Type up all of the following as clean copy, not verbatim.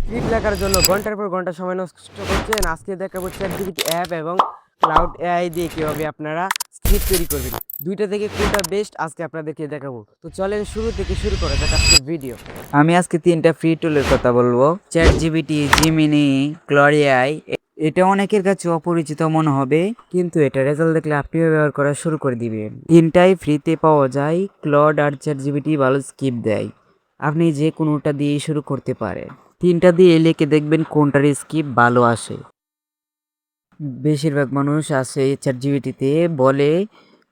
Script লেখার জন্য ঘন্টার পর ঘন্টা সময় নষ্ট করছেন, আজকে দেখাবো চ্যাটজিপিটি অ্যাপ এবং ক্লাউড এআই দিয়ে কীভাবে আপনারা স্ক্রিপ্ট তৈরি করবেন। দুইটা থেকে কোনটা বেস্ট আজকে আপনাদেরকে দেখাবো। তো চলেন শুরু থেকে শুরু করা যাক আজকের ভিডিও। আমি আজকে তিনটা ফ্রি টুলের কথা বলবো। Chat GPT, Gemini, Claude AI. এটা অনেকের কাছে অপরিচিত মনে হবে, কিন্তু এটা রেজাল্ট দেখলে আপনিও ব্যবহার করা শুরু করে দিবেন। তিনটাই ফ্রিতে পাওয়া যায়। ক্লড আর চ্যাট জিপিটি ভালো স্কিপ দেয়, আপনি যে কোনোটা দিয়ে শুরু করতে পারেন। তিনটা দিয়ে লিখে দেখবেন কোনটার স্কিপ ভালো আসে। বেশিরভাগ মানুষ আসে চ্যাট জিপিটিতে, বলে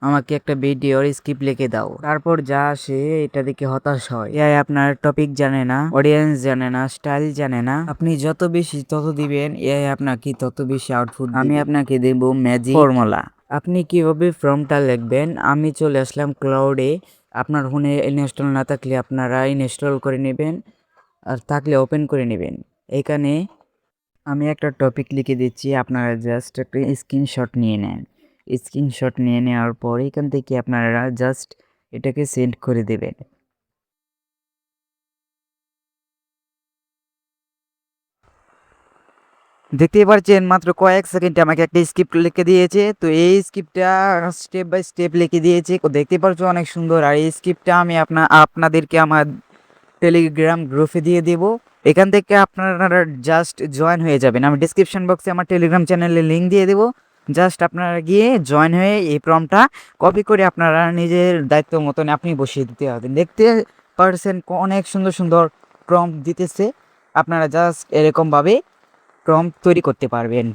আমাকে একটা ভিডিওর স্ক্রিপ্ট লিখে দাও, তারপর যা আসে এটা দেখে হতাশ হয়। এআই আপনার টপিক জানে না, অডিয়েন্স জানে না, স্টাইল জানে না। আপনি যত বেশি তত দিবেন, এআই আপনাকে তত বেশি আউটপুট। আমি আপনাকে দেব ম্যাজিক ফর্মুলা। আপনি কিভাবে ফর্মটা লিখবেন। আমি চলে আসলাম ক্লাউডে। আপনার ফোনে ইনস্টল না থাকলে আপনারা ইনস্টল করে নেবেন, আর থাকলে ওপেন করে নেবেন। এখানে আমি একটা টপিক লিখে দিচ্ছি, আপনারা জাস্ট একটা স্ক্রিনশট নিয়ে নেন। স্ক্রিনশট নিয়ে নেওয়ার পর এখান থেকে আপনারা জাস্ট এটাকে সেন্ড করে দেবেন। দেখতেই পাচ্ছেন মাত্র কয়েক সেকেন্ডে আমাকে একটা স্ক্রিপ্ট লিখে দিয়েছে। তো এই স্ক্রিপ্টটা স্টেপ বাই স্টেপ লিখে দিয়েছে, দেখতে পাচ্ছ অনেক সুন্দর। আর এই স্ক্রিপ্টটা আমি আপনাদেরকে আমার টেলিগ্রাম গ্রুপে দিয়ে দেব। এখান থেকে আপনারা জাস্ট জয়েন হয়ে যাবেন। আমি ডিসক্রিপশন বক্সে আমার টেলিগ্রাম চ্যানেলের লিঙ্ক দিয়ে দেবো। জাস্ট আপনারা গিয়ে জয়েন হয়ে এই প্রম্পটটা কপি করে আপনারা নিজের দায়িত্ব মতন আপনি বসিয়ে দিতে হবে। দেখতে পারছেন অনেক সুন্দর সুন্দর প্রম্পট দিতেছে। আপনারা জাস্ট এরকমভাবে প্রম্পট তৈরি করতে পারবেন।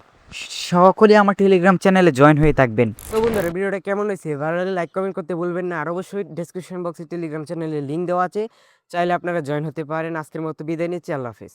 সকলে আমার টেলিগ্রাম চ্যানেলে জয়েন হয়ে থাকবেন। তো বন্ধুরা, ভিডিওটা কেমন হয়েছে ভালো লাগলে লাইক কমেন্ট করতে ভুলবেন না। আর অবশ্যই ডেসক্রিপশন বক্সে টেলিগ্রাম চ্যানেলের লিঙ্ক দেওয়া আছে, চাইলে আপনারা জয়েন হতে পারেন। আজকের মতো বিদায় নিচ্ছি, আল্লাহ হাফেজ।